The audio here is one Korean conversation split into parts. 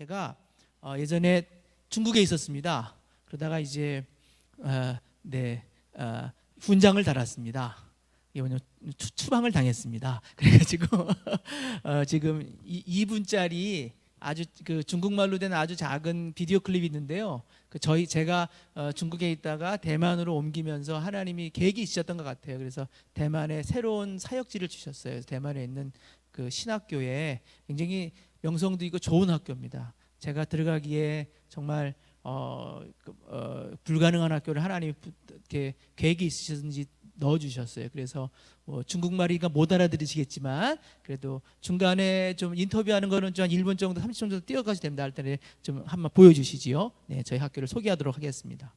제가 예전에 중국에 있었습니다. 그러다가 이제 훈장을 달았습니다. 추방을 당했습니다. 그래가지고 지금 2분짜리 아주 그 중국말로 된 아주 작은 비디오 클립이 있는데요. 제가 중국에 있다가 대만으로 옮기면서 하나님이 계획이 있으셨던 것 같아요. 그래서 대만에 새로운 사역지를 주셨어요. 그래서 대만에 있는 그 신학교에 굉장히 명성도 있고 좋은 학교입니다. 제가 들어가기에 정말 불가능한 학교를 하나님이 이렇게 계획이 있으셨는지 넣어주셨어요. 그래서 뭐 중국말이가 못 알아들으시겠지만 그래도 중간에 좀 인터뷰하는 거는 좀 한 1분 정도 30분 정도 뛰어가셔도 됩니다. 할 때는 좀 한번 보여주시지요. 네, 저희 학교를 소개하도록 하겠습니다.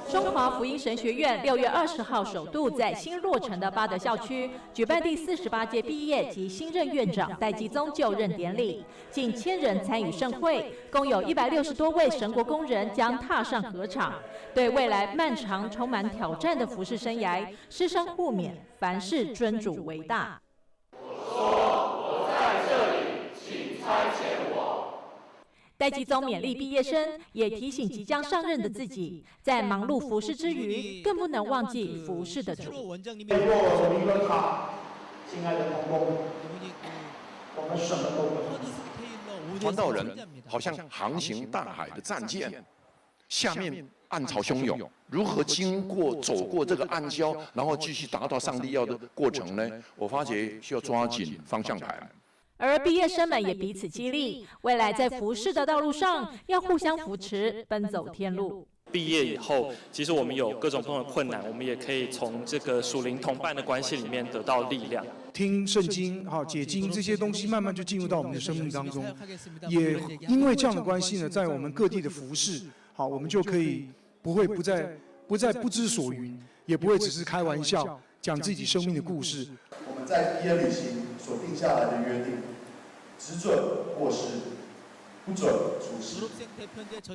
中华福音神学院6月20号首度在新落成的巴德校区举办第48届毕业及新任院长戴基宗就任典礼，近1000人参与盛会，共有160多位神国工人将踏上禾场，对未来漫长充满挑战的服事生涯，师生互勉，凡事尊主为大。我在这里，请差遣我。 戴基宗勉励毕业生，也提醒即将上任的自己，在忙碌服事之余，更不能忘记服事的主。经过我们一个塔，亲爱的同工，我们什么都不懂。传道人好像航行大海的战舰，下面暗潮汹涌，如何走过这个暗礁，然后继续达到上帝要的过程呢？我发觉需要抓紧方向盘。 而毕业生们也彼此激励，未来在服事的道路上要互相扶持，奔走天路。毕业以后，其实我们有各种不同的困难，我们也可以从这个属灵同伴的关系里面得到力量。听圣经、解经这些东西，慢慢就进入到我们的生命当中。也因为这样的关系呢，在我们各地的服事，我们就可以不再不知所云，也不会只是开玩笑讲自己生命的故事。我们在毕业旅行所定下来的约定，只准过失，不准出师。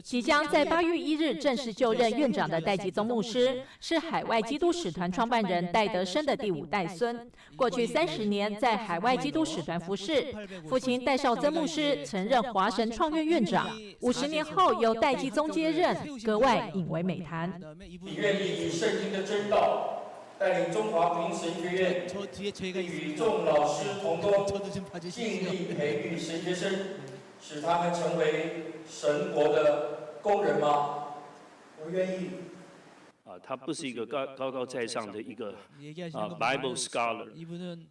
即将在8月1日正式就任院长的戴基宗牧师，是海外基督使团创办人戴德生的第5代孙。过去30年在海外基督使团服事，父亲戴绍曾牧师曾任华神创院院长，50年后由戴基宗接任，格外引为美谈。你愿意以圣经的真道。 带领中华福音神学院，并与众老师同工，尽力培育神学生，使他们成为神国的工人吗？我愿意。他不是一个高在上的一个Bible scholar，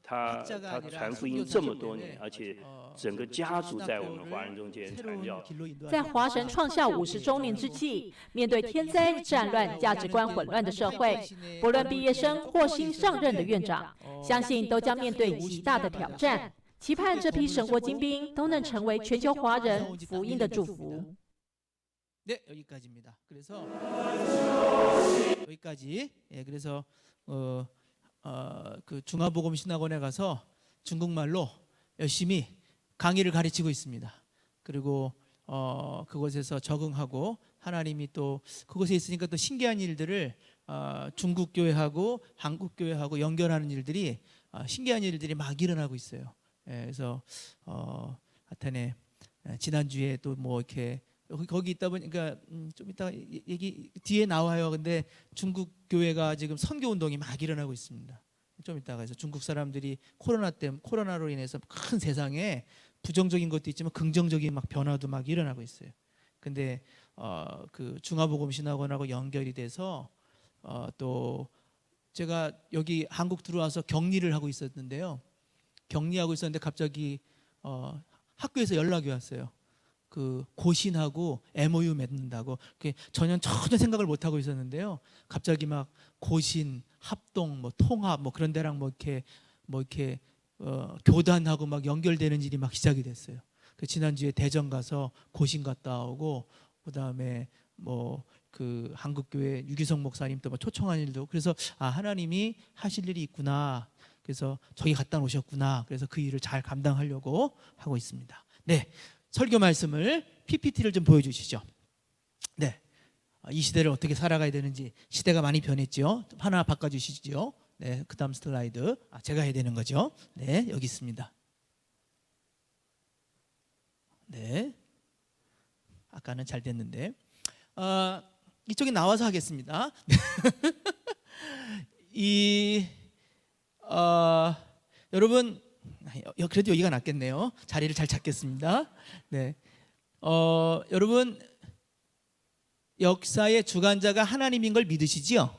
他传福音这么多年，而且整个家族在我们华人中间传教。在华神创校50周年之际，面对天灾、战乱、价值观混乱的社会，不论毕业生或新上任的院长，相信都将面对极大的挑战。期盼这批神国精兵都能成为全球华人福音的祝福。 네, 여기까지입니다. 그래서 여기까지. 예, 그래서 그 중화복음 신학원에 가서 중국말로 열심히 강의를 가르치고 있습니다. 그리고 그곳에서 적응하고 하나님이 또 그곳에 있으니까 또 신기한 일들을 중국 교회하고 한국 교회하고 연결하는 일들이 신기한 일들이 막 일어나고 있어요. 예, 그래서 하여튼에 지난주에 또 뭐 이렇게 거기 있다 보니까 좀 이따 얘기 뒤에 나와요. 근데 중국 교회가 지금 선교 운동이 막 일어나고 있습니다. 좀 이따가 해서 중국 사람들이 코로나로 인해서 큰 세상에 부정적인 것도 있지만 긍정적인 막 변화도 막 일어나고 있어요. 근데 그 중화복음 신학원하고 연결이 돼서 또 제가 여기 한국 들어와서 격리를 하고 있었는데요. 격리하고 있었는데 갑자기 학교에서 연락이 왔어요. 그 고신하고 MOU 맺는다고 전혀 생각을 못 하고 있었는데요. 갑자기 막 고신, 합동, 뭐 통합, 뭐 그런 데랑 뭐 이렇게 교단하고 막 연결되는 일이 막 시작이 됐어요. 그 지난주에 대전 가서 고신 갔다 오고 그다음에 뭐 그 한국교회 유기성 목사님 또 뭐 초청한 일도 그래서 하나님이 하실 일이 있구나. 그래서 저기 갔다 오셨구나. 그래서 그 일을 잘 감당하려고 하고 있습니다. 네. 설교 말씀을 PPT를 좀 보여주시죠. 네, 이 시대를 어떻게 살아가야 되는지 시대가 많이 변했죠. 하나 바꿔주시죠. 네, 그 다음 슬라이드 제가 해야 되는 거죠. 네, 여기 있습니다. 네. 아까는 잘 됐는데 이쪽에 나와서 하겠습니다. 여러분 그래도 여기가 낫겠네요. 자리를 잘 찾겠습니다. 네. 여러분 역사의 주관자가 하나님인 걸 믿으시지요?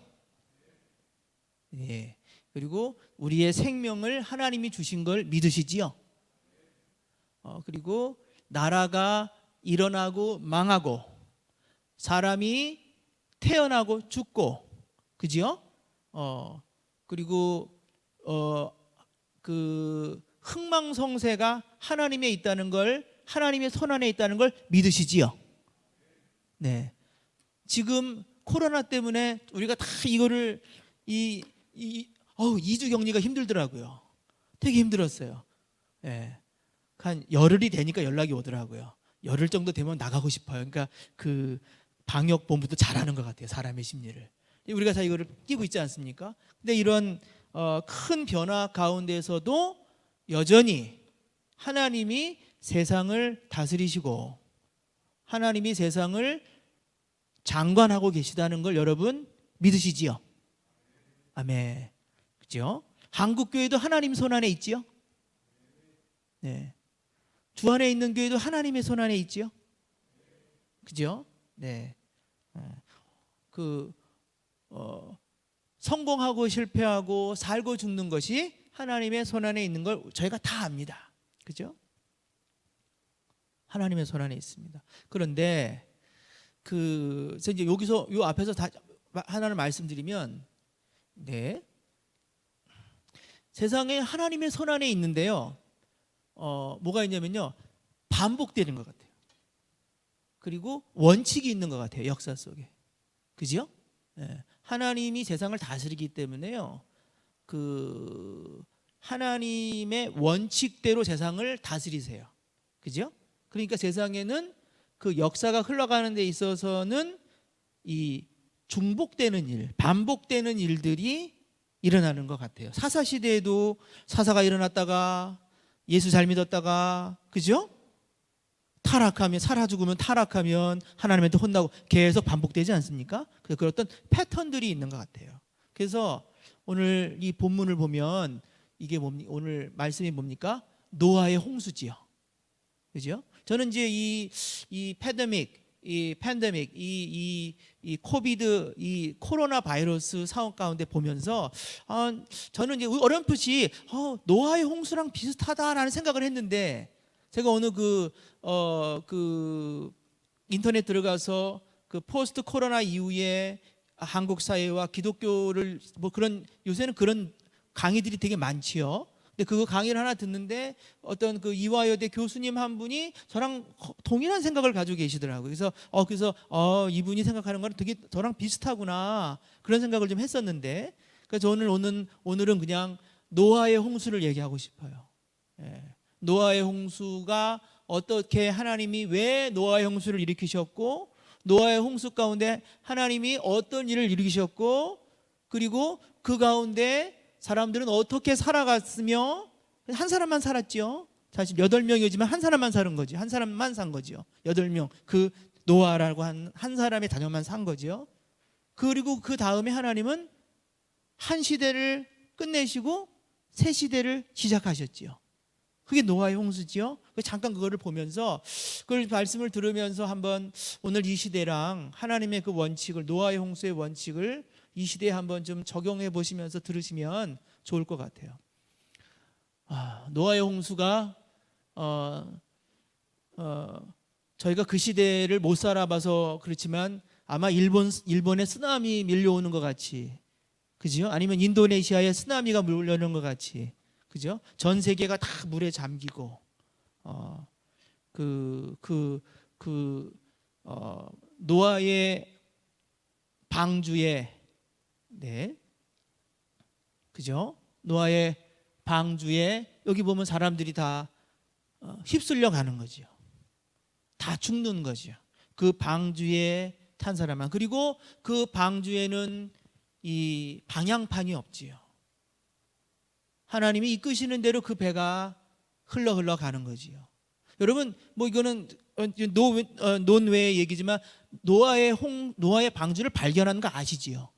예. 그리고 우리의 생명을 하나님이 주신 걸 믿으시지요? 그리고 나라가 일어나고 망하고 사람이 태어나고 죽고, 그지요? 그리고 그 흥망성쇠가 하나님에 있다는 걸, 하나님의 손안에 있다는 걸 믿으시지요? 네. 지금 코로나 때문에 우리가 다 이거를 2주 격리가 힘들더라고요. 되게 힘들었어요. 네. 한 열흘이 되니까 연락이 오더라고요. 열흘 정도 되면 나가고 싶어요. 그러니까 그 방역 본부도 잘하는 것 같아요. 사람의 심리를. 우리가 다 이거를 끼고 있지 않습니까? 근데 이런 큰 변화 가운데서도 여전히 하나님이 세상을 다스리시고 하나님이 세상을 장관하고 계시다는 걸 여러분 믿으시지요? 아멘. 그죠? 한국 교회도 하나님 손 안에 있지요? 네. 주 안에 있는 교회도 하나님의 손 안에 있지요? 그죠? 네. 성공하고 실패하고 살고 죽는 것이 하나님의 손 안에 있는 걸 저희가 다 압니다. 그죠? 하나님의 손 안에 있습니다. 그런데 이제 여기서 요 앞에서 다 하나를 말씀드리면, 네, 세상에 하나님의 손 안에 있는데요, 뭐가 있냐면요, 반복되는 것 같아요. 그리고 원칙이 있는 것 같아요, 역사 속에. 그죠? 네. 하나님이 세상을 다스리기 때문에요, 하나님의 원칙대로 세상을 다스리세요. 그죠? 그러니까 세상에는 그 역사가 흘러가는 데 있어서는 이 중복되는 일, 반복되는 일들이 일어나는 것 같아요. 사사시대에도 사사가 일어났다가 예수 잘 믿었다가, 그죠? 타락하면, 살아 죽으면 타락하면 하나님한테 혼나고 계속 반복되지 않습니까? 그런 어떤 패턴들이 있는 것 같아요. 그래서 오늘 이 본문을 보면 이게 오늘 말씀이 뭡니까? 노아의 홍수지요. 그죠? 저는 이제 이 팬데믹, 이 코비드, 이 코로나 바이러스 상황 가운데 보면서 저는 이제 어렴풋이 노아의 홍수랑 비슷하다라는 생각을 했는데, 제가 오늘 인터넷 들어가서 포스트 코로나 이후에 한국 사회와 기독교를 요새는 그런 강의들이 되게 많지요. 근데 그거 강의를 하나 듣는데 어떤 이화여대 교수님 한 분이 저랑 동일한 생각을 가지고 계시더라고요. 그래서 이분이 생각하는 거는 되게 저랑 비슷하구나, 그런 생각을 좀 했었는데, 그래서 오늘은 그냥 노아의 홍수를 얘기하고 싶어요. 예. 노아의 홍수가 어떻게, 하나님이 왜 노아의 홍수를 일으키셨고, 노아의 홍수 가운데 하나님이 어떤 일을 일으키셨고, 그리고 그 가운데 사람들은 어떻게 살아갔으며, 한 사람만 살았죠. 사실 8명이지만 한 사람만 사는 거지. 한 사람만 산 거죠. 8명. 노아라고 한 사람의 자녀만 산 거죠. 그리고 그 다음에 하나님은 한 시대를 끝내시고 새 시대를 시작하셨지요. 그게 노아의 홍수지요. 잠깐 그거를 보면서, 그걸 말씀을 들으면서 한번 오늘 이 시대랑 하나님의 그 원칙을, 노아의 홍수의 원칙을 이 시대에 한번 좀 적용해 보시면서 들으시면 좋을 것 같아요. 노아의 홍수가 저희가 그 시대를 못 살아봐서 그렇지만 아마 일본의 쓰나미 밀려오는 것 같이, 그죠? 아니면 인도네시아의 쓰나미가 밀려오는 것 같이, 그죠? 전 세계가 다 물에 잠기고, 노아의 방주에, 네, 그죠? 노아의 방주에 여기 보면 사람들이 다 휩쓸려 가는 거죠. 다 죽는 거죠. 그 방주에 탄 사람만. 그리고 그 방주에는 이 방향판이 없지요. 하나님이 이끄시는 대로 그 배가 흘러 가는 거지요. 여러분 뭐 이거는 논외의 얘기지만 노아의 방주를 발견한 거 아시지요?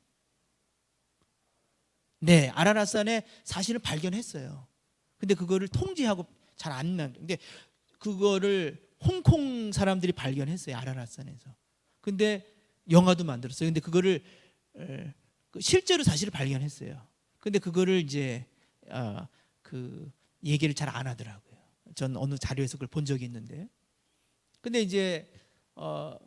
네, 아라랏산에 사실은 발견했어요. 근데 그거를 통제하고 잘 안 난. 근데 그거를 홍콩 사람들이 발견했어요, 아라랏산에서. 근데 영화도 만들었어요. 근데 그거를 실제로 사실을 발견했어요. 근데 그거를 이제 그 얘기를 잘 안 하더라고요. 전 어느 자료에서 그걸 본 적이 있는데. 근데 이제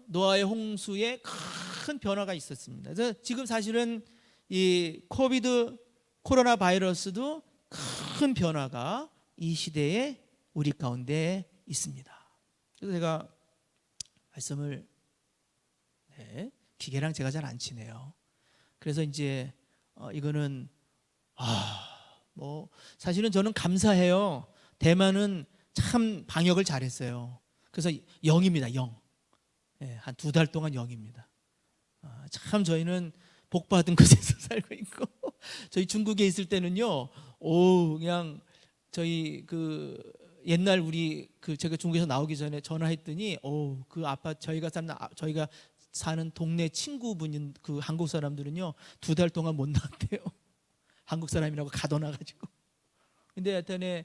노아의 홍수에 큰 변화가 있었습니다. 그래서 지금 사실은 이 코로나 바이러스도 큰 변화가 이 시대에 우리 가운데 있습니다. 그래서 제가 말씀을 기계랑 제가 잘 안 치네요. 그래서 이제 이거는 뭐 사실은 저는 감사해요. 대만은 참 방역을 잘했어요. 그래서 0입니다. 0. 한 2달 동안 0입니다. 참 저희는 복 받은 곳에서 살고 있고 저희 중국에 있을 때는요. 그냥 저희 그 옛날 우리 제가 중국에서 나오기 전에 전화했더니 그 아파트 저희가 사는 동네 친구분인 그 한국 사람들은요 2달 동안 못 나왔대요. 한국 사람이라고 가둬놔가지고. 근데 하여튼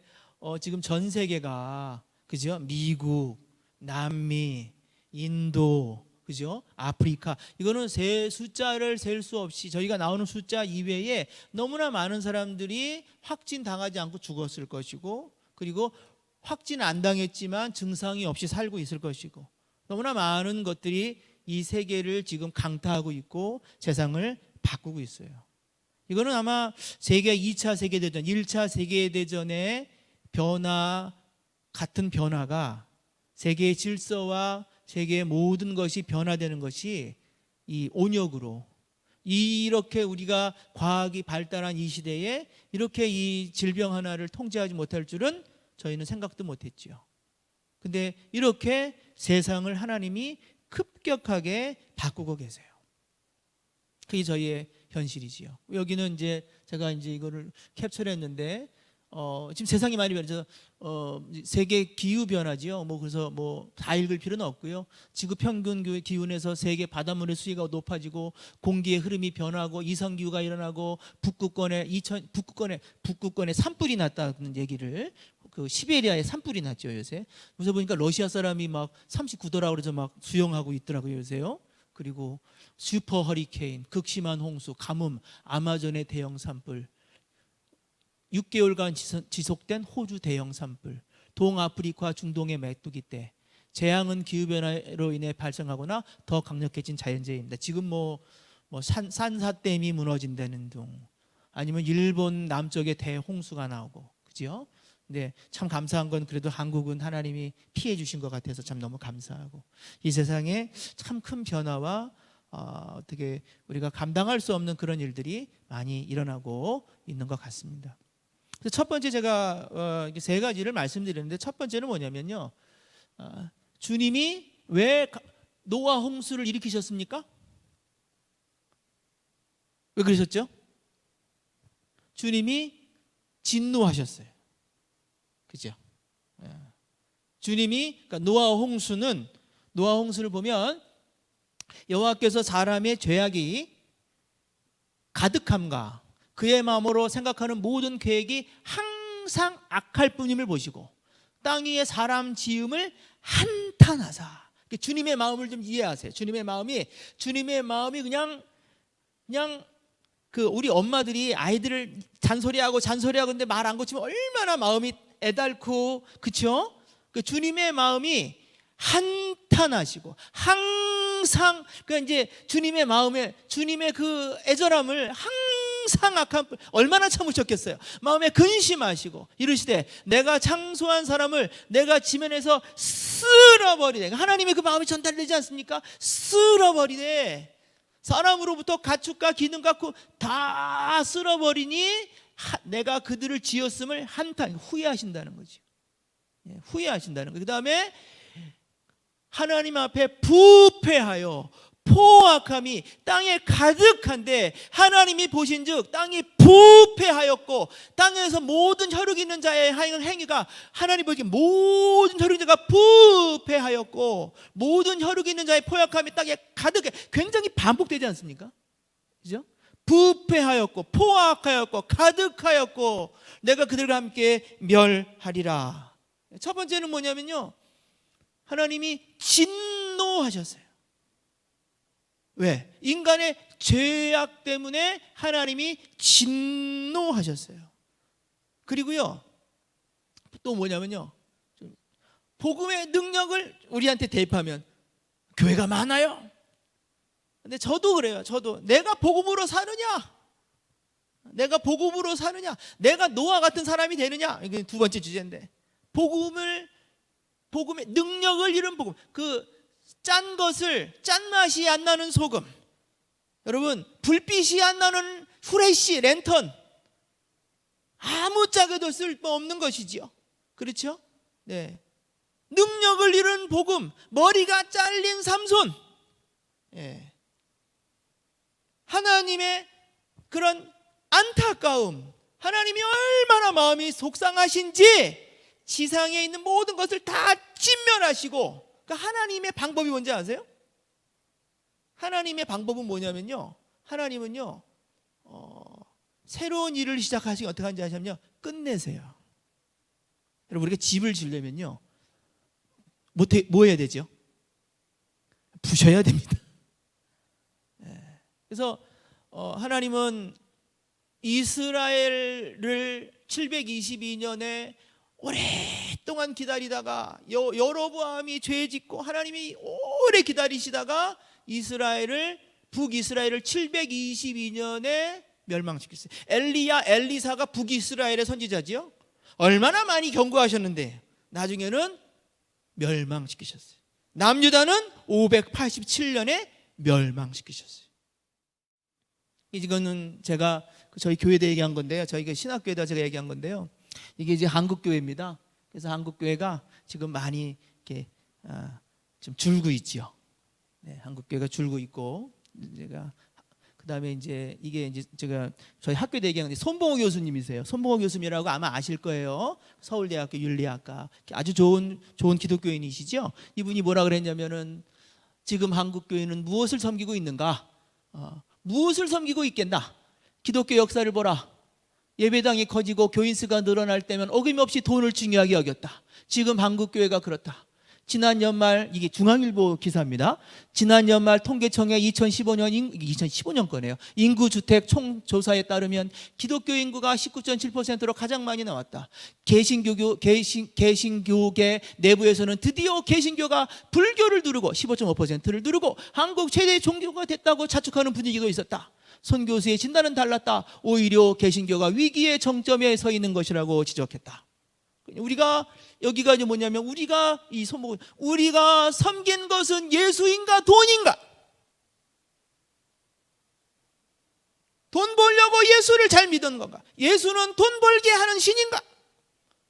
지금 전 세계가 그죠? 미국, 남미, 인도, 그죠? 아프리카 이거는 숫자를 셀 수 없이 저희가 나오는 숫자 이외에 너무나 많은 사람들이 확진 당하지 않고 죽었을 것이고 그리고 확진 안 당했지만 증상이 없이 살고 있을 것이고 너무나 많은 것들이 이 세계를 지금 강타하고 있고 세상을 바꾸고 있어요. 이거는 아마 2차 세계대전, 1차 세계대전의 변화 같은 변화가 세계의 질서와 세계의 모든 것이 변화되는 것이 이 온역으로 이렇게 우리가 과학이 발달한 이 시대에 이렇게 이 질병 하나를 통제하지 못할 줄은 저희는 생각도 못했죠. 근데 이렇게 세상을 하나님이 급격하게 바꾸고 계세요. 그게 저희의 현실이지요. 여기는 이제 제가 이제 이거를 캡처했는데 지금 세상이 많이 변해서 세계 기후 변화지요. 그래서 다 읽을 필요는 없고요. 지구 평균 기온에서 세계 바닷물의 수위가 높아지고 공기의 흐름이 변하고 이상 기후가 일어나고 북극권에 산불이 났다는 얘기를 그 시베리아에 산불이 났죠 요새. 그래서 보니까 러시아 사람이 막 39도라고 그래서 막 수영하고 있더라고요 요새요. 그리고 슈퍼 허리케인, 극심한 홍수, 가뭄, 아마존의 대형 산불, 6개월간 지속된 호주 대형 산불, 동아프리카 중동의 메뚜기 떼, 재앙은 기후변화로 인해 발생하거나 더 강력해진 자연재해입니다. 지금 산사댐이 무너진다는 등 아니면 일본 남쪽에 대홍수가 나오고 그죠? 근데 참 감사한 건 그래도 한국은 하나님이 피해 주신 것 같아서 참 너무 감사하고 이 세상에 참 큰 변화와 어떻게 우리가 감당할 수 없는 그런 일들이 많이 일어나고 있는 것 같습니다. 그래서 첫 번째 제가 3가지를 말씀드렸는데 첫 번째는 뭐냐면요. 주님이 왜 노아 홍수를 일으키셨습니까? 왜 그러셨죠? 주님이 진노하셨어요. 그죠? 주님이 그러니까 노아 홍수를 보면 여호와께서 사람의 죄악이 가득함과 그의 마음으로 생각하는 모든 계획이 항상 악할 뿐임을 보시고 땅 위에 사람 지음을 한탄하사. 주님의 마음을 좀 이해하세요. 주님의 마음이 그냥 그 우리 엄마들이 아이들을 잔소리하고 근데 말 안 고치면 얼마나 마음이 애달고 그렇죠? 그 주님의 마음이 한탄하시고 항상 이제 주님의 마음에 주님의 그 애절함을 항상 악한 얼마나 참으셨겠어요. 마음에 근심하시고 이르시되 내가 창조한 사람을 내가 지면에서 쓸어버리되 하나님의 그 마음이 전달되지 않습니까? 쓸어버리되 사람으로부터 가축과 기능과 다 쓸어버리니 내가 그들을 지었음을 한탄 후회하신다는 거죠. 후회하신다는 거예요. 그 다음에 하나님 앞에 부패하여 포악함이 땅에 가득한데 하나님이 보신즉 땅이 부패하였고 땅에서 모든 혈육 있는 자의 행위가 하나님 보시기에 모든 혈육 있는 자가 부패하였고 모든 혈육 있는 자의 포악함이 땅에 가득해. 굉장히 반복되지 않습니까? 그죠? 부패하였고 포악하였고 가득하였고 내가 그들과 함께 멸하리라. 첫 번째는 뭐냐면요, 하나님이 진노하셨어요. 왜? 인간의 죄악 때문에 하나님이 진노하셨어요. 그리고요, 또 뭐냐면요, 복음의 능력을 우리한테 대입하면 교회가 많아요. 근데 저도 그래요. 저도 내가 복음으로 사느냐, 내가 복음으로 사느냐, 내가 노아 같은 사람이 되느냐, 이게 두 번째 주제인데, 복음의 능력을 이룬 복음, 그 짠 것을 짠맛이 안 나는 소금, 여러분 불빛이 안 나는 후레쉬 랜턴, 아무짝에도 쓸모없는 것이지요. 그렇죠? 네. 능력을 이룬 복음, 머리가 잘린 삼손, 예. 하나님의 그런 안타까움, 하나님이 얼마나 마음이 속상하신지 지상에 있는 모든 것을 다 진멸하시고, 그러니까 하나님의 방법이 뭔지 아세요? 하나님의 방법은 뭐냐면요, 하나님은요 새로운 일을 시작하시면 어떻게 하는지 아시면요, 끝내세요. 여러분 우리가 집을 지으려면요 뭐 해야 되죠? 부셔야 됩니다. 그래서 하나님은 이스라엘을 722년에 오랫동안 기다리다가 여로보암이 죄 짓고 하나님이 오래 기다리시다가 북이스라엘을 722년에 멸망시켰어요. 엘리사가 북이스라엘의 선지자지요. 얼마나 많이 경고하셨는데 나중에는 멸망시키셨어요. 남유다는 587년에 멸망시키셨어요. 이거는 제가 저희 교회에 얘기한 건데요, 저희가 신학교에다 제가 얘기한 건데요, 이게 이제 한국교회입니다. 그래서 한국교회가 지금 많이 이렇게 좀 줄고 있지요. 네, 한국교회가 줄고 있고, 제가 그다음에 이제 이게 이제 제가 저희 학교에 얘기한 건데, 손봉호 교수님이세요. 손봉호 교수님이라고 아마 아실 거예요. 서울대학교 윤리학과 아주 좋은 기독교인이시죠. 이분이 뭐라 그랬냐면은 지금 한국교회는 무엇을 섬기고 있는가? 무엇을 섬기고 있겠나? 기독교 역사를 보라. 예배당이 커지고 교인 수가 늘어날 때면 어김없이 돈을 중요하게 여겼다. 지금 한국교회가 그렇다. 지난 연말, 이게 중앙일보 기사입니다. 지난 연말 통계청의 2015년 거네요. 인구주택 총조사에 따르면 기독교 인구가 19.7%로 가장 많이 나왔다. 개신교계 내부에서는 드디어 개신교가 불교를 누르고 15.5%를 누르고 한국 최대 종교가 됐다고 자축하는 분위기도 있었다. 손 교수의 진단은 달랐다. 오히려 개신교가 위기의 정점에 서 있는 것이라고 지적했다. 우리가 여기가 이제 뭐냐면, 우리가 섬긴 것은 예수인가 돈인가? 돈 벌려고 예수를 잘 믿은 건가? 예수는 돈 벌게 하는 신인가?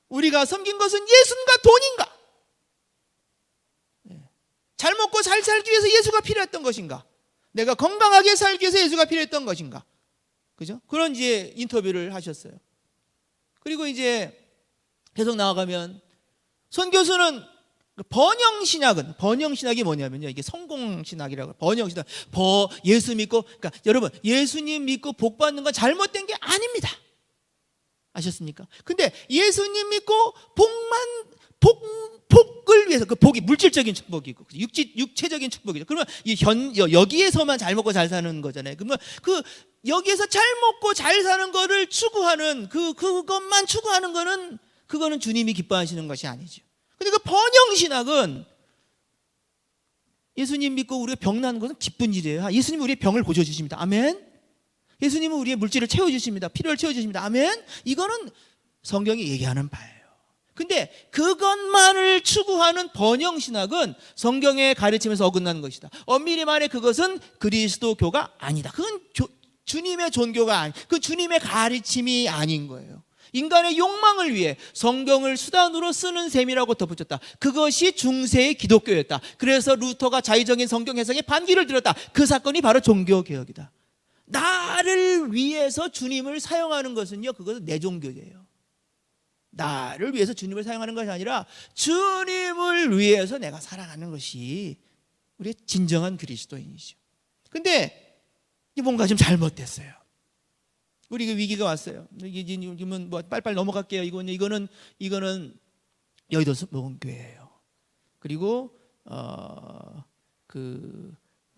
우리가 섬긴 것은 예수인가 돈인가? 잘 먹고 잘 살기 위해서 예수가 필요했던 것인가? 내가 건강하게 살기 위해서 예수가 필요했던 것인가? 그죠? 그런 이제 인터뷰를 하셨어요. 그리고 이제 계속 나아가면 손 교수는 번영신학이 뭐냐면요, 이게 성공신학이라고. 번영신학, 예수 믿고, 그러니까 여러분 예수님 믿고 복 받는 건 잘못된 게 아닙니다. 아셨습니까? 근데 예수님 믿고 복을 위해서, 그 복이 물질적인 축복이고 육체적인 축복이죠. 그러면 여기에서만 잘 먹고 잘 사는 거잖아요. 그러면 여기에서 잘 먹고 잘 사는 거를 추구하는 그것만 추구하는 거는, 그거는 주님이 기뻐하시는 것이 아니죠. 근데 그 번영신학은 예수님 믿고 우리가 병나는 것은 기쁜 일이에요. 예수님은 우리의 병을 고쳐주십니다. 아멘. 예수님은 우리의 물질을 채워주십니다. 필요를 채워주십니다. 아멘. 이거는 성경이 얘기하는 바예요. 근데 그것만을 추구하는 번영신학은 성경의 가르침에서 어긋나는 것이다. 엄밀히 말해 그것은 그리스도교가 아니다. 그건 주님의 종교가 그 주님의 가르침이 아닌 거예요. 인간의 욕망을 위해 성경을 수단으로 쓰는 셈이라고 덧붙였다. 그것이 중세의 기독교였다. 그래서 루터가 자의적인 성경 해석에 반기를 들었다. 그 사건이 바로 종교개혁이다. 나를 위해서 주님을 사용하는 것은요, 그것은 내 종교예요. 나를 위해서 주님을 사용하는 것이 아니라 주님을 위해서 내가 살아가는 것이 우리의 진정한 그리스도인이죠. 근데 뭔가 좀 잘못됐어요. 우리 그 위기가 왔어요. 이건 뭐 빨리빨리 넘어갈게요. 이거는 여의도 목원교회예요. 그리고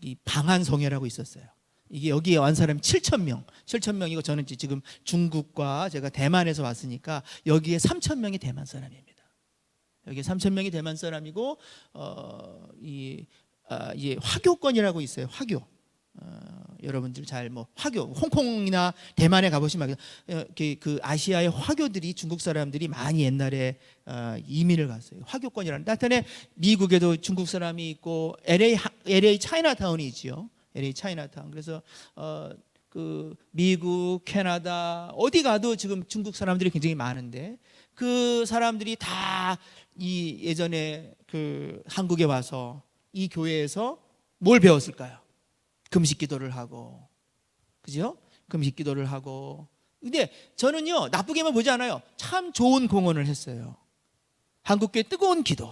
이 방한성회라고 있었어요. 이게 여기에 완 사람이 7,000명이고 저는 지금 중국과 제가 대만에서 왔으니까 여기에 3,000명이 대만 사람입니다. 여기에 3,000명이 대만 사람이고 이 화교권이라고 있어요. 화교. 여러분들 잘 뭐 화교, 홍콩이나 대만에 가보시면 그 아시아의 화교들이 중국 사람들이 많이 옛날에 이민을 갔어요. 화교권이라는 나타내 미국에도 중국 사람이 있고 LA 차이나타운이 있지요. LA 차이나타운. 그래서 그 미국, 캐나다 어디 가도 지금 중국 사람들이 굉장히 많은데 그 사람들이 다 이 예전에 그 한국에 와서 이 교회에서 뭘 배웠을까요? 금식 기도를 하고, 그죠? 금식 기도를 하고. 근데 저는요, 나쁘게만 보지 않아요. 참 좋은 공헌을 했어요. 한국교회 뜨거운 기도,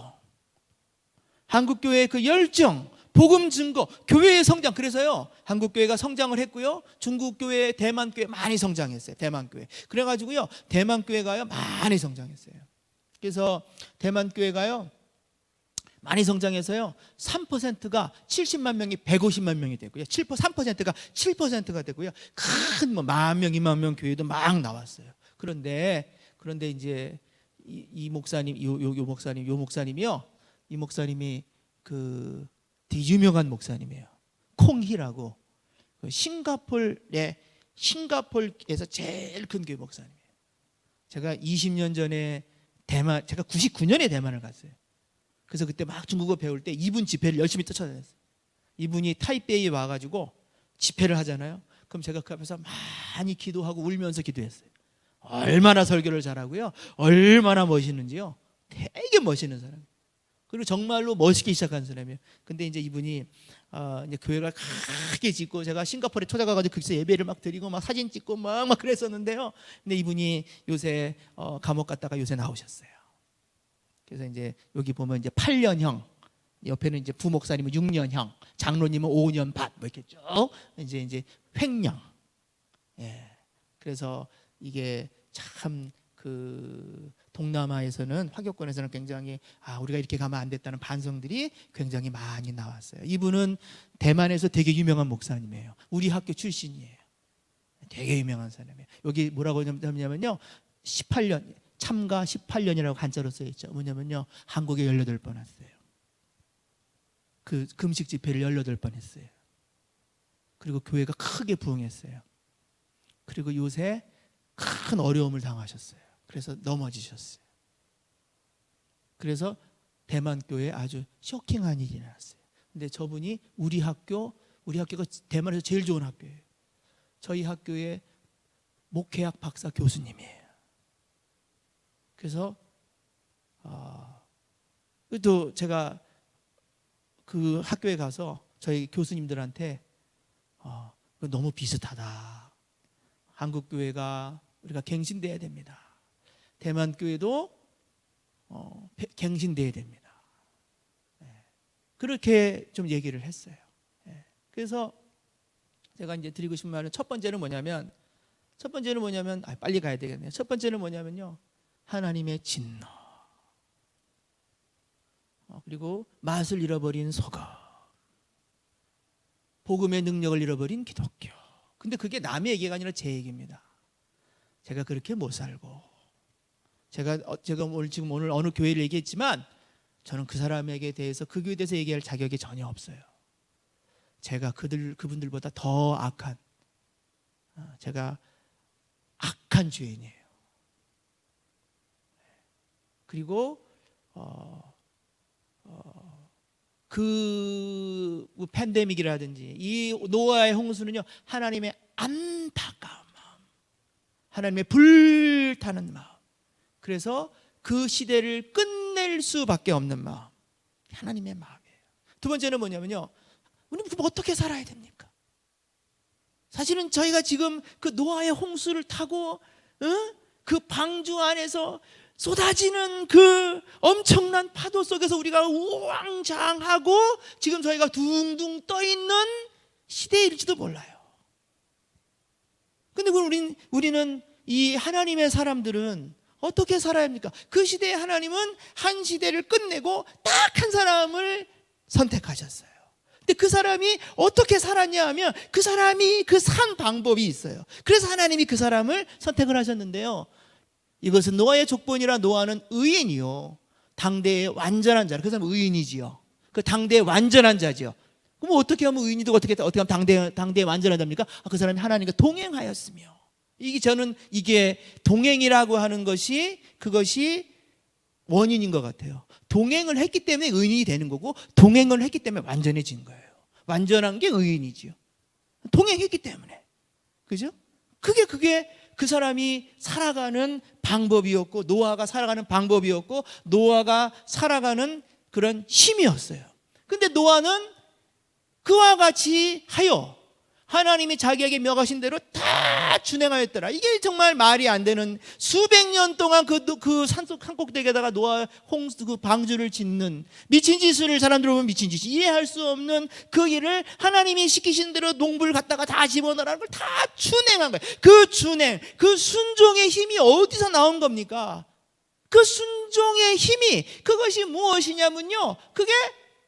한국교회의 그 열정, 복음 증거, 교회의 성장. 그래서요, 한국교회가 성장을 했고요, 중국교회, 대만교회 많이 성장했어요. 대만교회. 그래가지고요, 대만교회가요 많이 성장했어요. 그래서 대만교회가요 많이 성장해서요 3%가 70만 명이 150만 명이 되고요, 3%가 7%가 되고요, 큰 뭐 10,000명, 20,000명 교회도 막 나왔어요. 그런데 이제 이 목사님, 요 목사님이요, 이 목사님이 그 되게 유명한 목사님이에요. 콩희라고, 싱가포르에서 제일 큰 교회 목사님이에요. 제가 20년 전에 제가 99년에 대만을 갔어요. 그래서 그때 막 중국어 배울 때 이분 집회를 열심히 쫓아다녔어요. 이분이 타이베이에 와가지고 집회를 하잖아요. 그럼 제가 그 앞에서 많이 기도하고 울면서 기도했어요. 얼마나 설교를 잘하고요, 얼마나 멋있는지요. 되게 멋있는 사람. 그리고 정말로 멋있게 시작한 사람이에요. 근데 이제 이분이 이제 교회를 크게 짓고, 제가 싱가포르에 찾아가가지고 거기서 예배를 막 드리고 막 사진 찍고 막 그랬었는데요. 근데 이분이 요새 감옥 갔다가 요새 나오셨어요. 그래서 이제 여기 보면 이제 8년형, 옆에는 이제 부목사님은 6년형, 장로님은 5년 반, 뭐 이렇게 쭉 이제 횡령. 예. 그래서 이게 참 그 동남아에서는, 화교권에서는 굉장히 우리가 이렇게 가면 안 됐다는 반성들이 굉장히 많이 나왔어요. 이분은 대만에서 되게 유명한 목사님이에요. 우리 학교 출신이에요. 되게 유명한 사람이에요. 여기 뭐라고 하냐면요, 18년, 참가 18년이라고 한자로 써 있죠. 뭐냐면요, 한국에 18번 왔어요. 그 금식 집회를 18번 했어요. 그리고 교회가 크게 부흥했어요. 그리고 요새 큰 어려움을 당하셨어요. 그래서 넘어지셨어요. 그래서 대만 교회에 아주 쇼킹한 일이 일어났어요. 근데 저분이 우리 학교가 대만에서 제일 좋은 학교예요. 저희 학교의 목회학 박사 교수님이에요. 그래서 또 제가 그 학교에 가서 저희 교수님들한테 너무 비슷하다. 한국 교회가 우리가 갱신돼야 됩니다. 대만 교회도 갱신돼야 됩니다. 그렇게 좀 얘기를 했어요. 그래서 제가 이제 드리고 싶은 말은, 첫 번째는 뭐냐면 빨리 가야 되겠네요. 첫 번째는 뭐냐면요, 하나님의 진노, 그리고 맛을 잃어버린 소금, 복음의 능력을 잃어버린 기독교. 근데 그게 남의 얘기가 아니라 제 얘기입니다. 제가 그렇게 못 살고, 제가 오늘 어느 교회를 얘기했지만 저는 그 사람에게 대해서, 그 교회에 대해서 얘기할 자격이 전혀 없어요. 제가 그분들보다 더 악한, 제가 악한 죄인이에요. 그리고 그 팬데믹이라든지 이 노아의 홍수는요, 하나님의 안타까운 마음, 하나님의 불타는 마음. 그래서 그 시대를 끝낼 수밖에 없는 마음. 하나님의 마음이에요. 두 번째는 뭐냐면요. 우리 어떻게 살아야 됩니까? 사실은 저희가 지금 그 노아의 홍수를 타고 그 방주 안에서 쏟아지는 그 엄청난 파도 속에서 우리가 우왕좌왕하고 지금 저희가 둥둥 떠 있는 시대일지도 몰라요. 근데 우리는 이 하나님의 사람들은 어떻게 살아야 합니까? 그 시대의 하나님은 한 시대를 끝내고 딱 한 사람을 선택하셨어요. 근데 그 사람이 어떻게 살았냐 하면 그 사람이 그 산 방법이 있어요. 그래서 하나님이 그 사람을 선택을 하셨는데요. 이것은 노아의 족본이라 노아는 의인이요. 당대의 완전한 자라. 그 사람은 의인이지요. 그 당대의 완전한 자지요. 그럼 어떻게 하면 의인이고 어떻게 하면 당대의 완전한 자입니까? 그 사람이 하나님과 동행하였으며. 저는 이게 동행이라고 하는 그것이 원인인 것 같아요. 동행을 했기 때문에 의인이 되는 거고 동행을 했기 때문에 완전해진 거예요. 완전한 게 의인이지요. 동행했기 때문에. 그죠? 그게 그 사람이 살아가는 방법이었고 노아가 살아가는 방법이었고 노아가 살아가는 그런 힘이었어요. 근데 노아는 그와 같이 하여 하나님이 자기에게 명하신 대로 다 준행하였더라. 이게 정말 말이 안 되는, 수백 년 동안 그 산속 산꼭대기에다가 노아 홍수 그 방주를 짓는, 미친 짓을 사람들 보면 미친 짓이 이해할 수 없는 그 일을 하나님이 시키신 대로 농부를 갖다가 다 집어넣으라는 걸 다 준행한 거예요. 그 준행, 그 순종의 힘이 어디서 나온 겁니까? 그 순종의 힘이 그것이 무엇이냐면요, 그게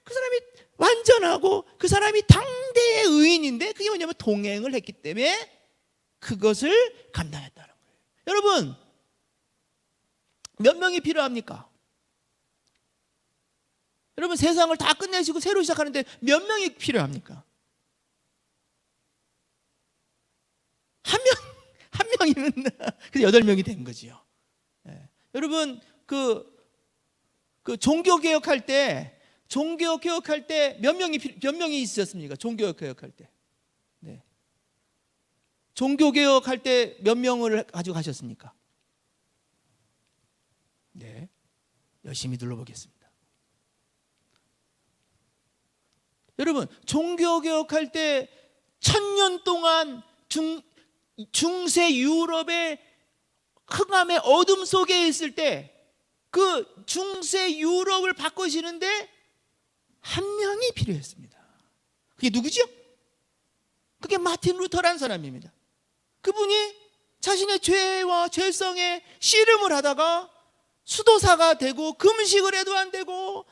그 사람이 완전하고 그 사람이 당대의 의인인데 그게 뭐냐면 동행을 했기 때문에 그것을 감당했다는 거예요. 여러분, 몇 명이 필요합니까? 여러분, 세상을 다 끝내시고 새로 시작하는데 몇 명이 필요합니까? 한 명이면 그래서 8명이 된 거지요. 네. 여러분, 그 종교개혁할 때 몇 명이 있었습니까? 종교개혁할 때. 네. 종교개혁할 때 몇 명을 가지고 가셨습니까? 네. 열심히 눌러보겠습니다. 여러분, 종교개혁할 때 1000년 동안 중세 유럽의 흑암의 어둠 속에 있을 때 그 중세 유럽을 바꾸시는데 한 명이 필요했습니다. 그게 누구죠? 그게 마틴 루터라는 사람입니다. 그분이 자신의 죄와 죄성에 씨름을 하다가 수도사가 되고 너무식을 해도 안 되고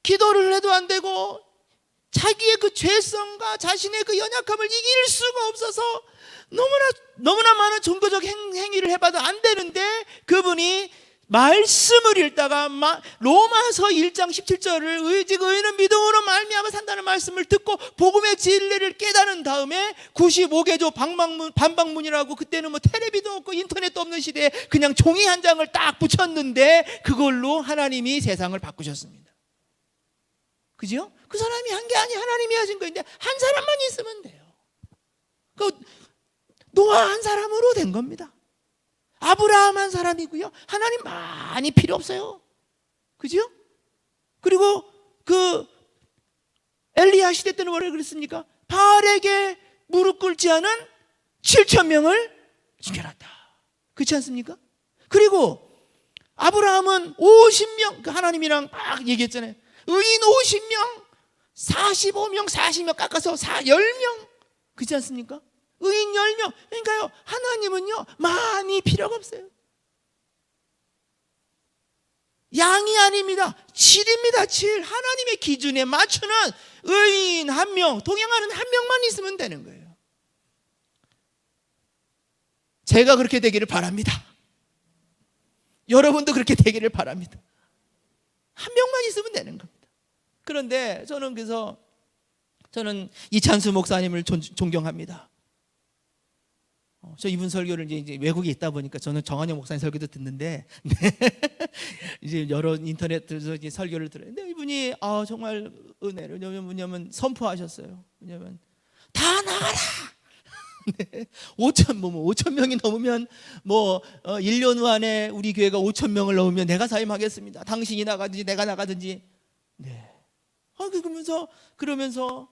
기도를 해도 안 되고 자기의 그 죄성과 자신의 그 연약함을 이길 수가 없어서 너무나 많은 종교적 행위를 해봐도 안 되는데 그분이 말씀을 읽다가 로마서 1장 17절을 의는 믿음으로 말미암아 산다는 말씀을 듣고 복음의 진리를 깨달은 다음에 95개조 반박문이라고, 그때는 뭐 텔레비도 없고 인터넷도 없는 시대에 그냥 종이 한 장을 딱 붙였는데 그걸로 하나님이 세상을 바꾸셨습니다. 그죠? 그 사람이 한 게 아니 하나님이 하신 거인데 한 사람만 있으면 돼요. 그 노아 한 사람으로 된 겁니다. 아브라함 한 사람이고요. 하나님 많이 필요 없어요. 그죠? 그리고 그 엘리야 시대 때는 뭐라고 그랬습니까? 바알에게 무릎 꿇지 않은 7,000명을 죽여놨다. 그렇지 않습니까? 그리고 아브라함은 50명, 하나님이랑 막 얘기했잖아요. 의인 50명, 45명, 40명 깎아서 10명. 그렇지 않습니까? 의인 10명. 그러니까요, 하나님은요 많이 필요가 없어요. 양이 아닙니다. 7입니다. 7. 하나님의 기준에 맞추는 의인 1명, 동행하는 1명만 있으면 되는 거예요. 제가 그렇게 되기를 바랍니다. 여러분도 그렇게 되기를 바랍니다. 1명만 있으면 되는 겁니다. 그런데 저는 이찬수 목사님을 존경합니다. 저 이분 설교를 이제 외국에 있다 보니까 저는 정한영 목사님 설교도 듣는데 이제 여러 인터넷에서 이제 설교를 들었는데 이분이 정말 은혜를, 왜냐면 선포하셨어요. 왜냐면 다 나가라. 네. 5천 명이 넘으면 1년 후 안에 우리 교회가 5천 명을 넘으면 내가 사임하겠습니다. 당신이 나가든지 내가 나가든지. 네. 그러면서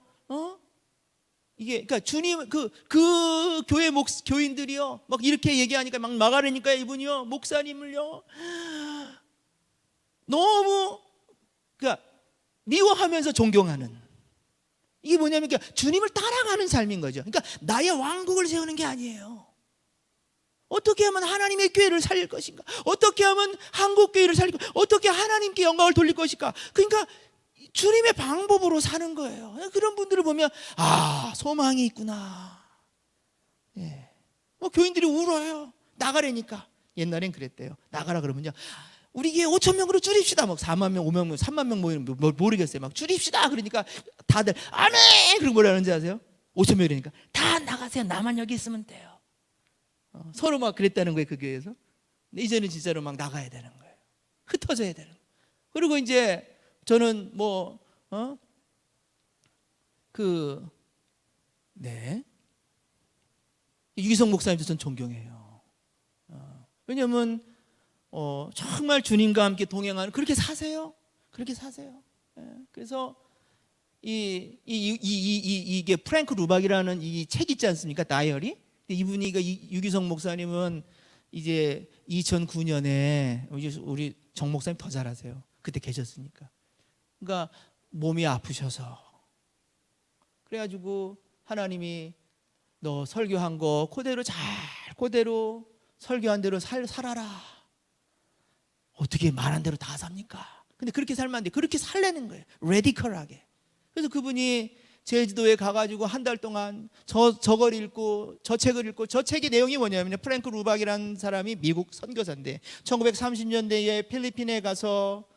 이게 그러니까 주님 그 교회 교인들이요 막 이렇게 얘기하니까 막 나가려니까 이분이요 목사님을요 너무 그러니까 미워하면서 존경하는. 이게 뭐냐면 그러니까 주님을 따라가는 삶인 거죠. 그러니까 나의 왕국을 세우는 게 아니에요. 어떻게 하면 하나님의 교회를 살릴 것인가? 어떻게 하면 한국 교회를 살릴 것인가? 어떻게 하나님께 영광을 돌릴 것인가? 그러니까 주님의 방법으로 사는 거예요. 그런 분들을 보면 소망이 있구나. 예. 교인들이 울어요. 나가라니까. 옛날엔 그랬대요. 나가라 그러면요. 우리 교회 5천 명으로 줄입시다. 4만 명, 5만 명, 3만 명 모르겠어요. 막 줄입시다. 그러니까 다들 아멘. 그럼 뭐라 하는지 아세요? 5천 명이니까 다 나가세요. 나만 여기 있으면 돼요. 서로 막 그랬다는 거예요. 그 교회에서. 근데 이제는 진짜로 막 나가야 되는 거예요. 흩어져야 되는 거예요. 그리고 이제 저는 유기성 목사님도 전 존경해요. 왜냐하면 정말 주님과 함께 동행하는 그렇게 사세요. 그렇게 사세요. 예. 그래서 이게 프랭크 루박이라는 이 책 있지 않습니까? 다이어리. 이분이 유기성 목사님은 이제 2009년에 우리 정 목사님 더 잘하세요. 그때 계셨으니까. 그러니까 몸이 아프셔서 그래가지고 하나님이 너 설교한 거 그대로 설교한 대로 살아라. 어떻게 말한 대로 다 삽니까? 근데 그렇게 살면 안 돼. 그렇게 살라는 거예요. 레디컬하게. 그래서 그분이 제주도에 가가지고 한 달 동안 저걸 읽고 저 책을 읽고 저 책의 내용이 뭐냐면 프랭크 루박이라는 사람이 미국 선교사인데 1930년대에 필리핀에 가서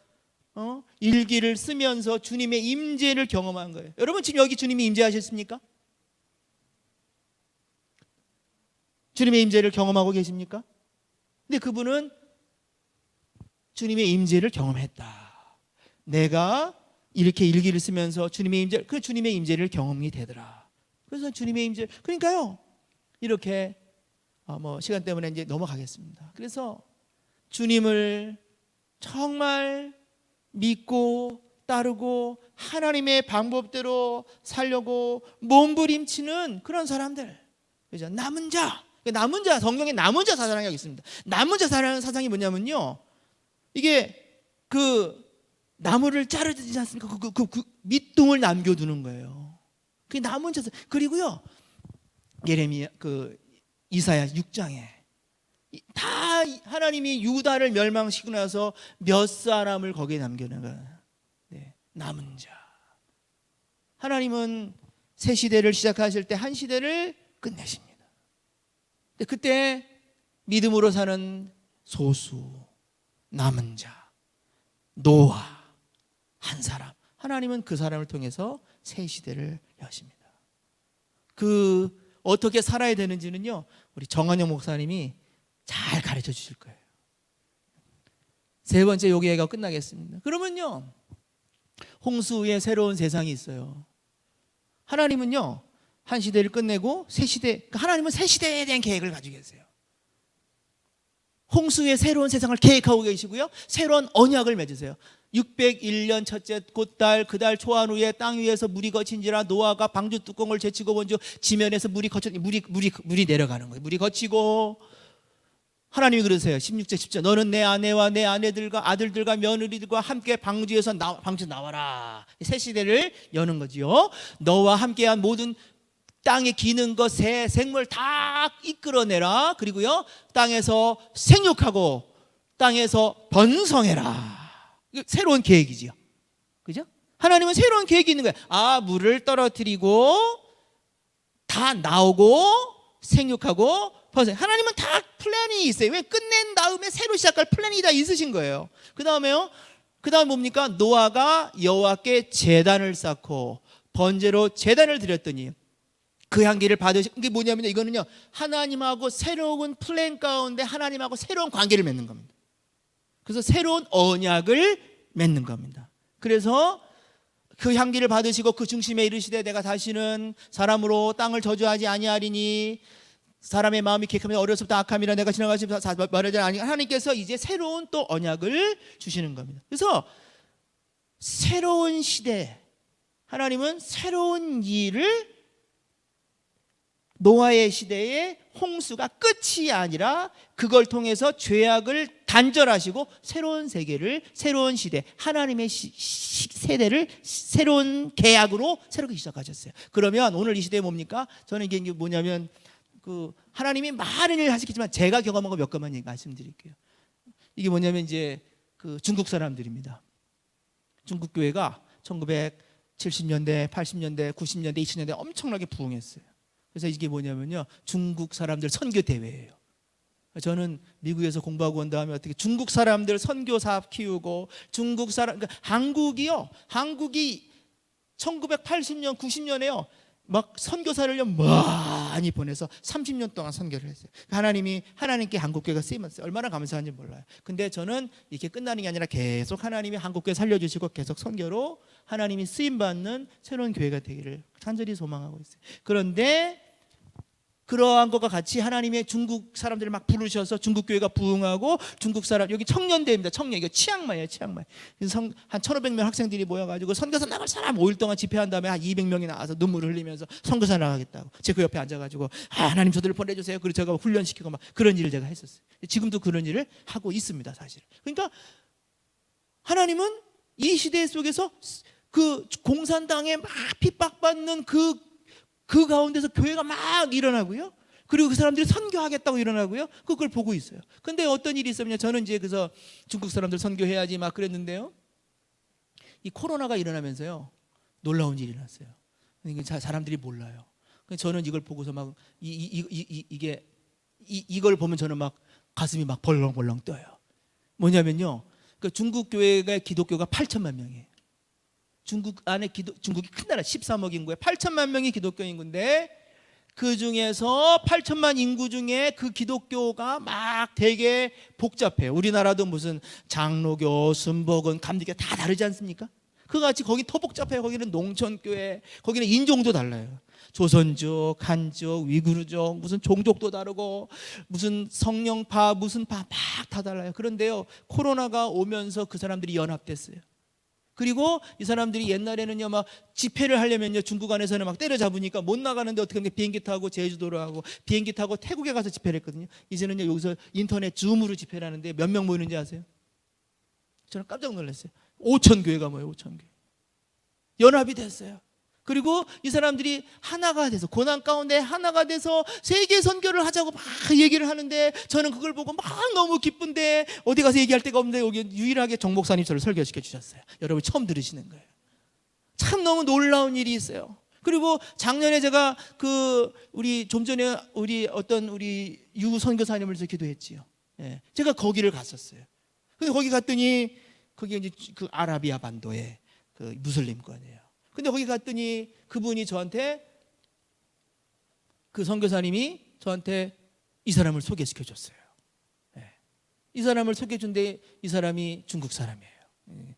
일기를 쓰면서 주님의 임재를 경험한 거예요. 여러분 지금 여기 주님이 임재하셨습니까? 주님의 임재를 경험하고 계십니까? 근데 그분은 주님의 임재를 경험했다. 내가 이렇게 일기를 쓰면서 주님의 임재를 경험이 되더라. 그래서 주님의 임재 그러니까요. 이렇게 시간 때문에 이제 넘어가겠습니다. 그래서 주님을 정말 믿고 따르고 하나님의 방법대로 살려고 몸부림치는 그런 사람들. 그죠? 남은 자 성경에 남은 자 사상이 있습니다. 남은 자 사상이 뭐냐면요. 이게 나무를 자르지 않습니까? 그 밑둥을 남겨두는 거예요. 그게 남은 자. 그리고요, 예레미야 이사야 6장에 다 하나님이 유다를 멸망시키고 나서 몇 사람을 거기에 남겨놓은 거예요. 네, 남은 자. 하나님은 새 시대를 시작하실 때 한 시대를 끝내십니다. 근데 그때 믿음으로 사는 소수, 남은 자, 노아 한 사람. 하나님은 그 사람을 통해서 새 시대를 여십니다. 어떻게 살아야 되는지는요, 우리 정한영 목사님이 잘 가르쳐 주실 거예요. 세 번째 요기회가 끝나겠습니다. 그러면요, 홍수 후에 새로운 세상이 있어요. 하나님은요, 한 시대를 끝내고 새 시대, 하나님은 새 시대에 대한 계획을 가지고 계세요. 홍수의 새로운 세상을 계획하고 계시고요, 새로운 언약을 맺으세요. 601년 첫째 곧달 그달 초한 후에 땅 위에서 물이 거친지라 노아가 방주 뚜껑을 제치고 본즉 지면에서 물이 내려가는 거예요. 물이 거치고 하나님이 그러세요. 16절 10절 너는 내 아내와 내 아내들과 아들들과 며느리들과 함께 방주에서 나와라. 새 시대를 여는 거지요. 너와 함께한 모든 땅에 기는 것, 새 생물 다 이끌어내라. 그리고요, 땅에서 생육하고 땅에서 번성해라. 새로운 계획이지요. 그죠? 하나님은 새로운 계획이 있는 거예요. 물을 떨어뜨리고 다 나오고 생육하고 번성. 하나님은 다 플랜이 있어요. 왜? 끝낸 다음에 새로 시작할 플랜이 다 있으신 거예요. 그 다음에 뭡니까? 노아가 여호와께 제단을 쌓고 번제로 제단을 드렸더니 그 향기를 받으신 게 뭐냐면요, 이거는요, 하나님하고 새로운 플랜 가운데 하나님하고 새로운 관계를 맺는 겁니다. 그래서 새로운 언약을 맺는 겁니다. 그래서 그 향기를 받으시고 그 중심에 이르시되 내가 다시는 사람으로 땅을 저주하지 아니하리니 사람의 마음이 계획하면 어려서부터 악함이라 내가 지나가시면서 말하지 아니 하나님께서 이제 새로운 또 언약을 주시는 겁니다. 그래서 새로운 시대 하나님은 새로운 일을 노아의 시대의 홍수가 끝이 아니라 그걸 통해서 죄악을 단절하시고 새로운 세계를 새로운 시대 하나님의 세대를 새로운 계약으로 새롭게 시작하셨어요. 그러면 오늘 이 시대에 뭡니까? 저는 이게 뭐냐면 그 하나님이 많은 일을 하시겠지만 제가 경험한 거 몇 가지만 말씀드릴게요. 이게 뭐냐면 이제 그 중국 사람들입니다. 중국 교회가 1970년대, 80년대, 90년대, 2000년대 엄청나게 부흥했어요. 그래서 이게 뭐냐면요, 중국 사람들 선교 대회예요. 저는 미국에서 공부하고 온 다음에 어떻게 중국 사람들 선교사 키우고 중국 사람 그러니까 한국이 1980년, 90년에요. 막 선교사를요 많이 보내서 30년 동안 선교를 했어요. 하나님께 한국교회가 쓰임받았어요. 얼마나 감사한지 몰라요. 근데 저는 이렇게 끝나는 게 아니라 계속 하나님이 한국교회 살려주시고 계속 선교로 하나님이 쓰임받는 새로운 교회가 되기를 간절히 소망하고 있어요. 그런데 그러한 것과 같이 하나님의 중국 사람들을 막 부르셔서 중국 교회가 부흥하고 중국 사람 여기 청년대입니다. 청년 이거 치앙마이에요. 치앙마이. 그래서 한 1,500명 학생들이 모여가지고 선교사 나갈 사람 5일 동안 집회한 다음에 한 200명이 나와서 눈물을 흘리면서 선교사 나가겠다고 제 그 옆에 앉아가지고 하나님 저들을 보내주세요. 그리고 제가 훈련시키고 막 그런 일을 제가 했었어요. 지금도 그런 일을 하고 있습니다. 사실. 그러니까 하나님은 이 시대 속에서 그 공산당에 막 핍박받는 그 가운데서 교회가 막 일어나고요. 그리고 그 사람들이 선교하겠다고 일어나고요. 그걸 보고 있어요. 근데 어떤 일이 있었냐? 저는 이제 그래서 중국 사람들 선교해야지 막 그랬는데요. 이 코로나가 일어나면서요. 놀라운 일이 났어요. 그러니까 사람들이 몰라요. 저는 이걸 보고서 막 이걸 보면 저는 막 가슴이 막 벌렁벌렁 떠요. 뭐냐면요. 그 중국 교회가 기독교가 8천만 명이에요. 중국 안에 중국이 큰 나라 13억 인구에 8천만 명이 기독교 인구인데 그 중에서 8천만 인구 중에 그 기독교가 막 되게 복잡해요. 우리나라도 무슨 장로교, 순복음, 감리교 다 다르지 않습니까? 그같이 거기 더 복잡해요. 거기는 농촌교회, 거기는 인종도 달라요. 조선족, 한족, 위구르족, 무슨 종족도 다르고 무슨 성령파, 무슨 파 막 다 달라요. 그런데요, 코로나가 오면서 그 사람들이 연합됐어요. 그리고 이 사람들이 옛날에는요 막 집회를 하려면요 중국 안에서는 막 때려잡으니까 못 나가는데 어떻게 하면 비행기 타고 제주도로 하고 비행기 타고 태국에 가서 집회를 했거든요. 이제는요 여기서 인터넷 줌으로 집회를 하는데 몇 명 모이는지 아세요? 저는 깜짝 놀랐어요. 5천 교회가 모여요. 5천 교회. 연합이 됐어요. 그리고 이 사람들이 하나가 돼서 고난 가운데 하나가 돼서 세계 선교를 하자고 막 얘기를 하는데 저는 그걸 보고 막 너무 기쁜데 어디 가서 얘기할 데가 없는데 여기 유일하게 정 목사님 저를 설교시켜 주셨어요. 여러분 처음 들으시는 거예요. 참 너무 놀라운 일이 있어요. 그리고 작년에 제가 우리 좀 전에 우리 유 선교사님을 위해서 기도했지요. 예. 제가 거기를 갔었어요. 근데 거기 갔더니 그게 이제 그 아라비아 반도의 그 무슬림권이에요. 근데 거기 갔더니 그분이 저한테 그 선교사님이 저한테 이 사람을 소개시켜 줬어요. 네. 이 사람을 소개해 준데 이 사람이 중국 사람이에요. 네.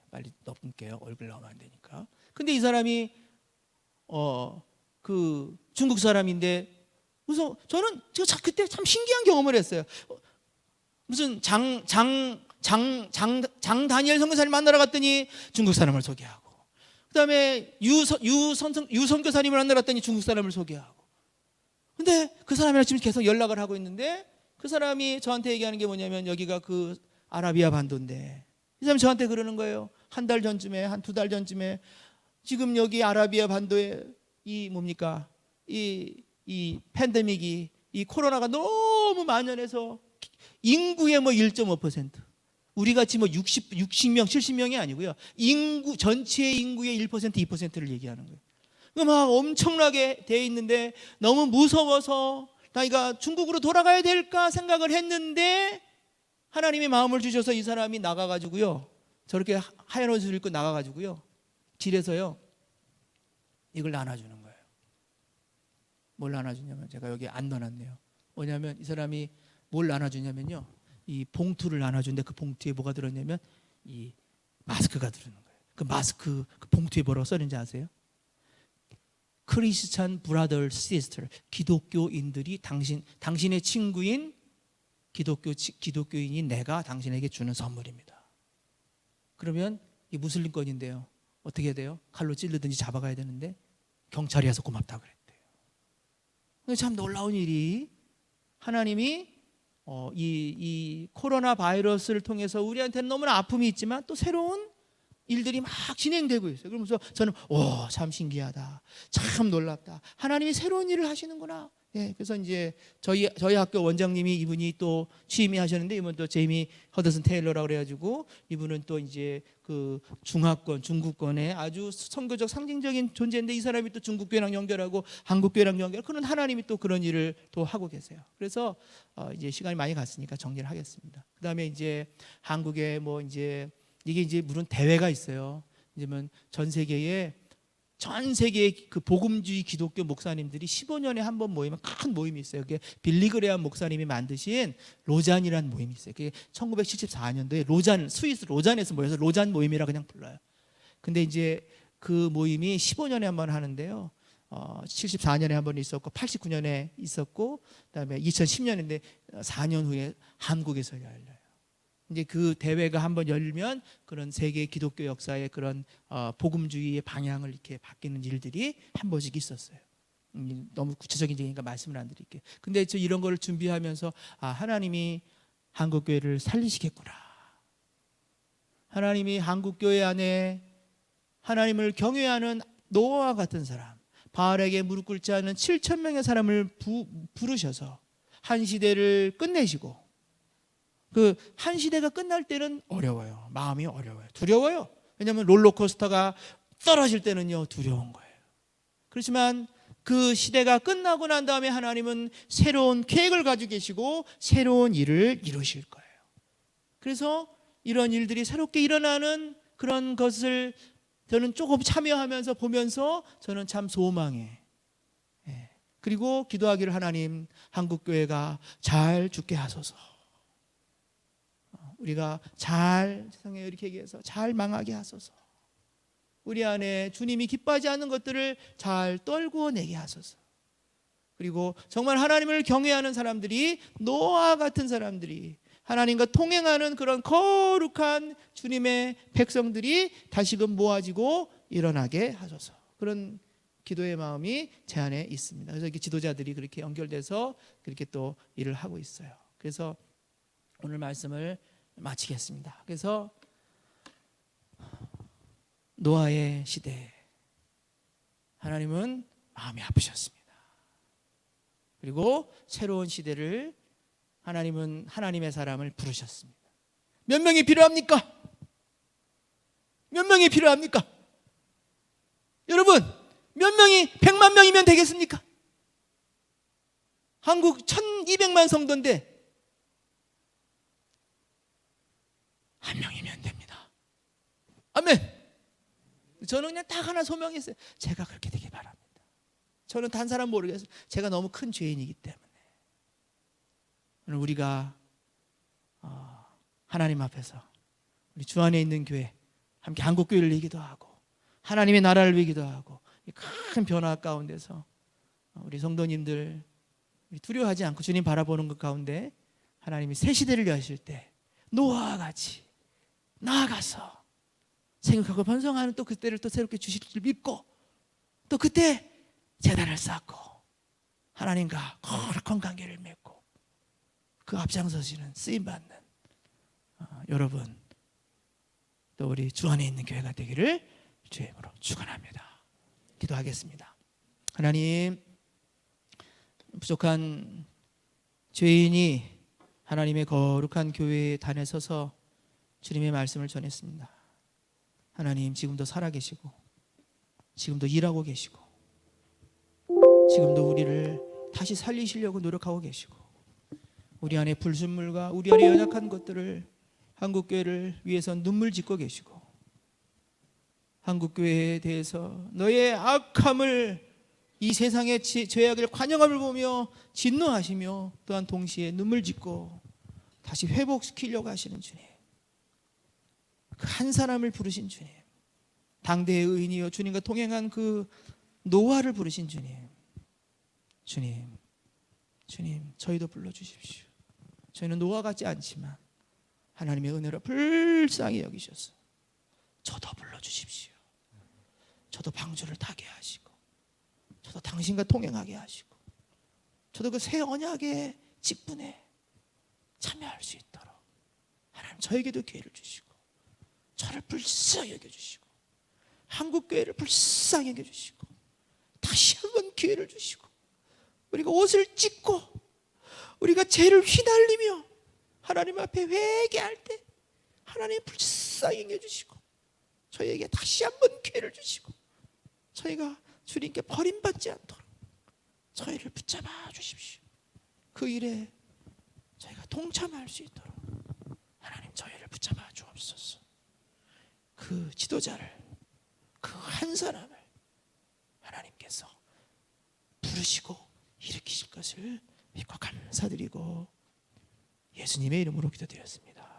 빨리 넘길게요. 얼굴 나오면 안 되니까. 근데 이 사람이 그 중국 사람인데 그래서 저는 제가 그때 참 신기한 경험을 했어요. 무슨 장 다니엘 선교사님 만나러 갔더니 중국 사람을 소개하고 그다음에 유 선교사님을 만나러 갔더니 중국 사람을 소개하고 근데 그 사람이랑 지금 계속 연락을 하고 있는데 그 사람이 저한테 얘기하는 게 뭐냐면 여기가 그 아라비아 반도인데 이 사람이 저한테 그러는 거예요. 한 달 전쯤에 한 2달 전쯤에 지금 여기 아라비아 반도에 이 뭡니까 이 팬데믹이 이 코로나가 너무 만연해서 인구의 뭐 1.5% 우리 같이 뭐 60명, 70명이 아니고요. 전체 인구의 1%, 2%를 얘기하는 거예요. 막 엄청나게 돼 있는데 너무 무서워서 나이가 중국으로 돌아가야 될까 생각을 했는데 하나님이 마음을 주셔서 이 사람이 나가가지고요. 저렇게 하얀 옷을 입고 나가가지고요. 길에서요. 이걸 나눠주는 거예요. 뭘 나눠주냐면 제가 여기 안 넣어놨네요. 뭐냐면 이 사람이 뭘 나눠주냐면요. 이 봉투를 나눠주는데 그 봉투에 뭐가 들었냐면 이 마스크가 들어있는 거예요. 그 마스크 그 봉투에 뭐라고 써있는지 아세요? 크리스찬 브라더 시스터, 기독교인들이 당신의 친구인 기독교인인 내가 당신에게 주는 선물입니다. 그러면 이 무슬림 건인데요. 어떻게 해야 돼요? 칼로 찌르든지 잡아가야 되는데 경찰이 와서 고맙다고 그랬대요. 근데 참 놀라운 일이 하나님이 이 코로나 바이러스를 통해서 우리한테는 너무나 아픔이 있지만 또 새로운 일들이 막 진행되고 있어요. 그러면서 저는 참 신기하다, 참 놀랍다. 하나님이 새로운 일을 하시는구나. 예, 그래서 이제 저희 학교 원장님이 이분이 또 취임이 하셨는데 이분 또 제이미 허더슨 테일러라고 그래가지고 이분은 또 이제 그 중국권의 아주 선교적 상징적인 존재인데 이 사람이 또 중국 교회랑 연결하고 한국 교회랑 연결. 그런 하나님이 또 그런 일을 또 하고 계세요. 그래서 이제 시간이 많이 갔으니까 정리를 하겠습니다. 그다음에 이제 한국에 뭐 이제 이게 이제 물론 대회가 있어요. 이제면 전 세계의 그 복음주의 기독교 목사님들이 15년에 한 번 모이면 큰 모임이 있어요. 그게 빌리 그레함 목사님이 만드신 로잔이라는 모임이 있어요. 그게 1974년도에 스위스 로잔에서 모여서 로잔 모임이라 그냥 불러요. 근데 이제 그 모임이 15년에 한 번 하는데요. 74년에 한 번 있었고 89년에 있었고 그다음에 2010년인데 4년 후에 한국에서 열려요. 이제 그 대회가 한번 열리면 그런 세계 기독교 역사의 그런 복음주의의 방향을 이렇게 바뀌는 일들이 한 번씩 있었어요. 너무 구체적인 얘기니까 말씀을 안 드릴게요. 근데 저 이런 거를 준비하면서 하나님이 한국 교회를 살리시겠구나. 하나님이 한국 교회 안에 하나님을 경외하는 노아와 같은 사람, 바알에게 무릎 꿇지 않은 7천 명의 사람을 부르셔서 한 시대를 끝내시고 그 한 시대가 끝날 때는 어려워요. 마음이 어려워요. 두려워요. 왜냐하면 롤러코스터가 떨어질 때는요 두려운 거예요. 그렇지만 그 시대가 끝나고 난 다음에 하나님은 새로운 계획을 가지고 계시고 새로운 일을 이루실 거예요. 그래서 이런 일들이 새롭게 일어나는 그런 것을 저는 조금 참여하면서 보면서 저는 참 소망해. 그리고 기도하기를 하나님 한국교회가 잘 죽게 하소서. 우리가 잘 세상에 이렇게 얘기해서 잘 망하게 하소서. 우리 안에 주님이 기뻐하지 않는 것들을 잘 떨구어내게 하소서. 그리고 정말 하나님을 경외하는 사람들이 노아 같은 사람들이 하나님과 통행하는 그런 거룩한 주님의 백성들이 다시금 모아지고 일어나게 하소서. 그런 기도의 마음이 제 안에 있습니다. 그래서 이렇게 지도자들이 그렇게 연결돼서 그렇게 또 일을 하고 있어요. 그래서 오늘 말씀을 마치겠습니다. 그래서 노아의 시대 하나님은 마음이 아프셨습니다. 그리고 새로운 시대를 하나님은 하나님의 사람을 부르셨습니다. 몇 명이 필요합니까? 몇 명이 필요합니까? 여러분 몇 명이 100만 명이면 되겠습니까? 한국 1200만 성도인데 한 명이면 됩니다. 아멘. 저는 그냥 딱 하나 소명했어요. 제가 그렇게 되길 바랍니다. 저는 단 사람 모르겠어요. 제가 너무 큰 죄인이기 때문에. 오늘 우리가 하나님 앞에서 우리 주 안에 있는 교회 함께 한국교회를 위기도 하고 하나님의 나라를 위기도 하고 큰 변화 가운데서 우리 성도님들 두려워하지 않고 주님 바라보는 것 가운데 하나님이 새 시대를 여실 때 노아와 같이 나아가서 생각하고 번성하는 또 그때를 또 새롭게 주실 줄 믿고 또 그때 제단을 쌓고 하나님과 거룩한 관계를 맺고 그 앞장서시는 쓰임받는 여러분 또 우리 주 안에 있는 교회가 되기를 주의 이름으로 축원합니다. 기도하겠습니다. 하나님 부족한 죄인이 하나님의 거룩한 교회에 단에 서서 주님의 말씀을 전했습니다. 하나님 지금도 살아계시고 지금도 일하고 계시고 지금도 우리를 다시 살리시려고 노력하고 계시고 우리 안에 불순물과 우리 안에 연약한 것들을 한국교회를 위해서 눈물 짓고 계시고 한국교회에 대해서 너의 악함을 이 세상의 죄악을 관영함을 보며 진노하시며 또한 동시에 눈물 짓고 다시 회복시키려고 하시는 주님, 그 한 사람을 부르신 주님, 당대의 의인이요 주님과 동행한 그 노아를 부르신 주님, 주님 저희도 불러주십시오. 저희는 노아 같지 않지만 하나님의 은혜로 불쌍히 여기셔서 저도 불러주십시오. 저도 방주를 타게 하시고, 저도 당신과 동행하게 하시고, 저도 그 새 언약의 직분에 참여할 수 있도록 하나님 저에게도 기회를 주시고, 저를 불쌍히 여겨주시고, 한국교회를 불쌍히 여겨주시고, 다시 한번 기회를 주시고, 우리가 옷을 찢고 우리가 죄를 휘날리며 하나님 앞에 회개할 때 하나님 불쌍히 여겨주시고, 저희에게 다시 한번 기회를 주시고, 저희가 주님께 버림받지 않도록 저희를 붙잡아 주십시오. 그 일에 저희가 동참할 수 있도록 하나님 저희를 붙잡아 주옵소서. 그 지도자를, 그 한 사람을 하나님께서 부르시고 일으키실 것을 믿고 감사드리고 예수님의 이름으로 기도드렸습니다.